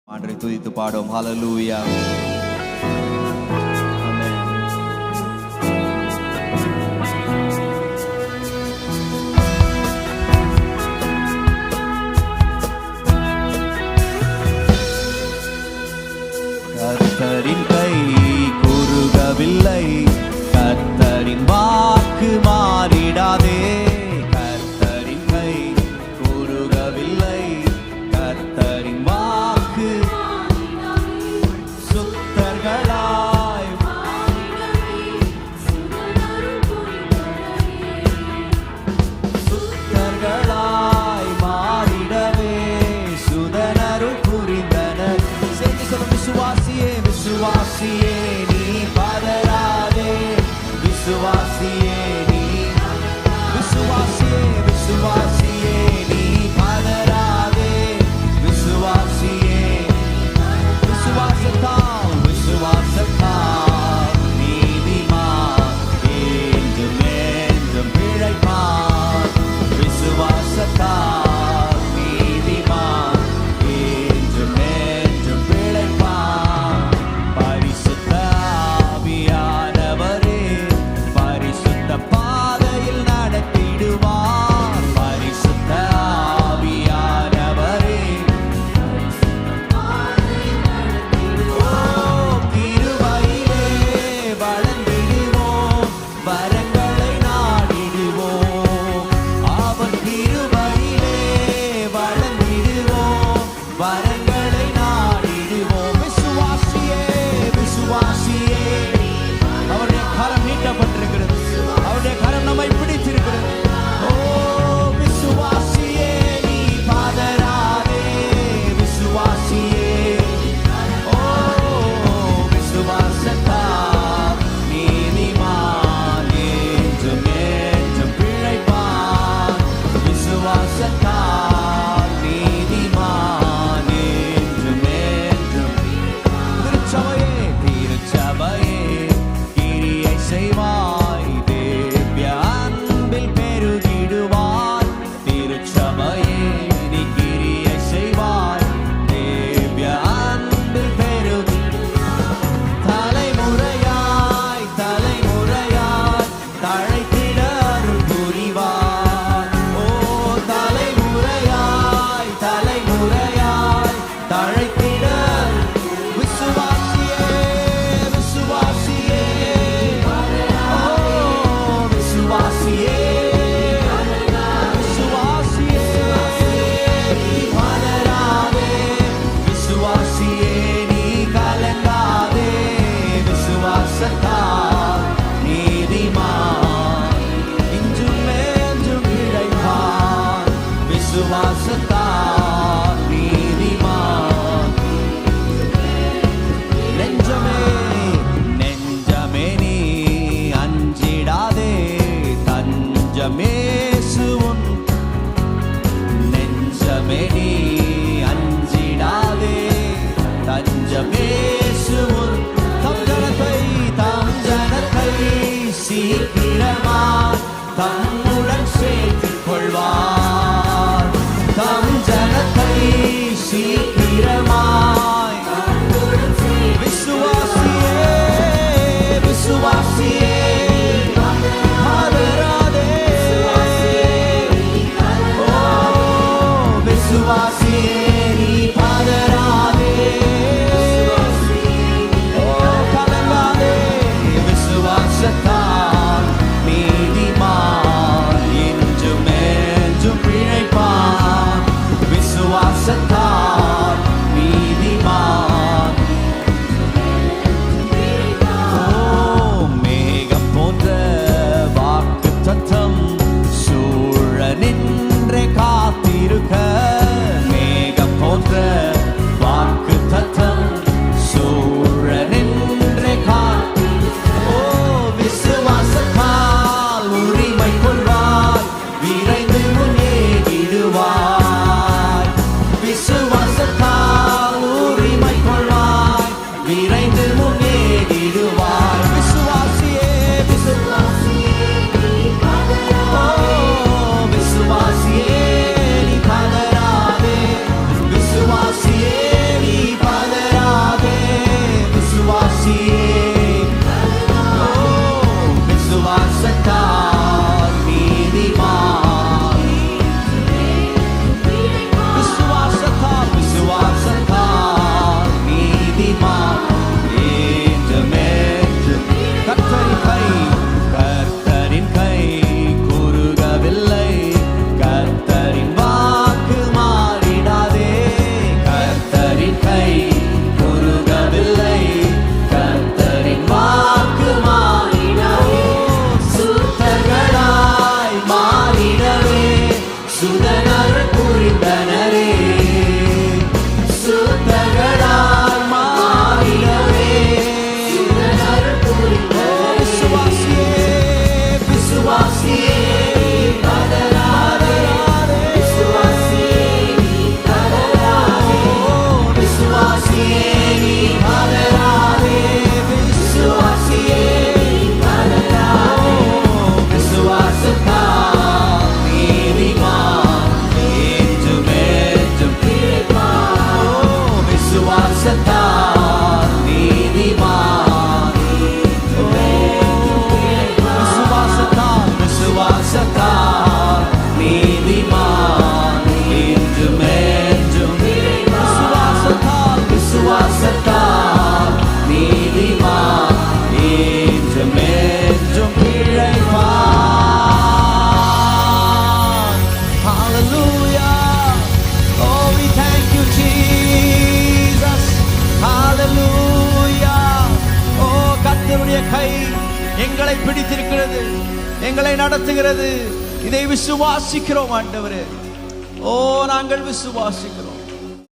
ஆண்டவரை துதித்து பாடும். ஹல்லேலூயா. ஆமென். கர்த்தரின் கை குறுகவில்லை, கர்த்தரின் வாக்கு மாறிடாதே. கர்த்தரின் கை குறுகவில்லை, கர்த்தரின் வாக்கு சுத்தர்களாய் சுத்தர்களாய் மாறிடவே சுதனருள் புரிந்தனர். சேர்ந்து சொல்லும். விசுவாசியே விசுவாசியே நீ பதறாதே, விசுவாசியே நீ விசுவாசியே விசுவாசியே நீ பதறாதே, விசுவாசியே விசுவாசத்தால் விசுவாசத்தால் நீதிமான் என்றும் என்றும் பிழைப்பான். விசுவாசத்தால் நீதிமான் என்றும் என்றும் பிழைப்பான். பரிசுத்த ஆவியானவரே பரிசுத்த பாதையில் நடத்திடுவார். பரிசுத்த ஆவியானவரே கிருபையிலே வளர்ந்திடுவோம், வரங்களை நாடிடுவோம். அவன் கிருபையிலே வளர்ந்திடுவோம், வரங்களை நாடிடுவோம். விசுவாசியே விசுவாசியே அவருடைய கரம் நீட்டப்பட்டிருக்கிறது, அவருடைய கரம் நம்மை பிடித்திருக்கிறது. ஓ விசுவாசியே நீ பதறாதே, விசுவாசியே ஓ விசுவாசத்தால் நீதிமான் என்றும் என்றும் பிழைப்பான். விசுவாசத்தால் நீதிமான் என்றும் என்றும். திருச்சபையே திருச்சபையே கிரியை செய்வாய், தேவ்ய அன்பில் பெருகிடுவாய். திருச்சபையே நீ கிரியை செய்வாய், தேவ்ய அன்பில் பெருகி தலைமுறையாய் தலைமுறையாய் தழைத்திட அருள் புரிவாய். ஓ தலைமுறையாய் தலைமுறையாய் தழைத்திட விசுவாசியே விசுவாசியே ஓ விசுவாசியே விசுவாசியே நீ பதறாதே, விசுவாசியே நீ கலங்காதே. விசுவாசத்தால் நீதிமான் இன்றும் என்றும் பிழைப்பான். விசுவாசத்தால் நீதிமான். நெஞ்சமே நெஞ்சமே நீ அஞ்சிடாதே, தஞ்சமேசு உன் நெஞ்சமே நீ அஞ்சிடாதே, தஞ்சமேசு உன் தம் ஜனத்தை சீக்கிரமாய் தம்முடன் சேர்த்துக் கொள்வார். தம் ஜனத்தை சீக்கிரமாய் விசுவாசியே விசுவாசியே பதறாதே. ஓ விசுவாசியே நீ பதறாதே, ஓ கலங்காதே. விசுவாசத்தால் நீதிமான் என்றும் என்றும் பிழைப்பான். விசுவாசத்தால் நீதிமான். ஓ மேகம் போன்ற வாக்குத்தத்தம் சூழ நின்றே காத்திருக்க. மேகம் போன்ற வாக்குத்தத்தம் சூழ நின்றே ஓ விசுவாசத்தால் உரிமை கொள்வாய், விரைந்து முன்னேறிடுவாய். விசுவாசத்தால் எங்களை நடத்துகிறது. இதை விசுவாசிக்கிறோம் ஆண்டவரே. ஓ, நாங்கள் விசுவாசிக்கிறோம்.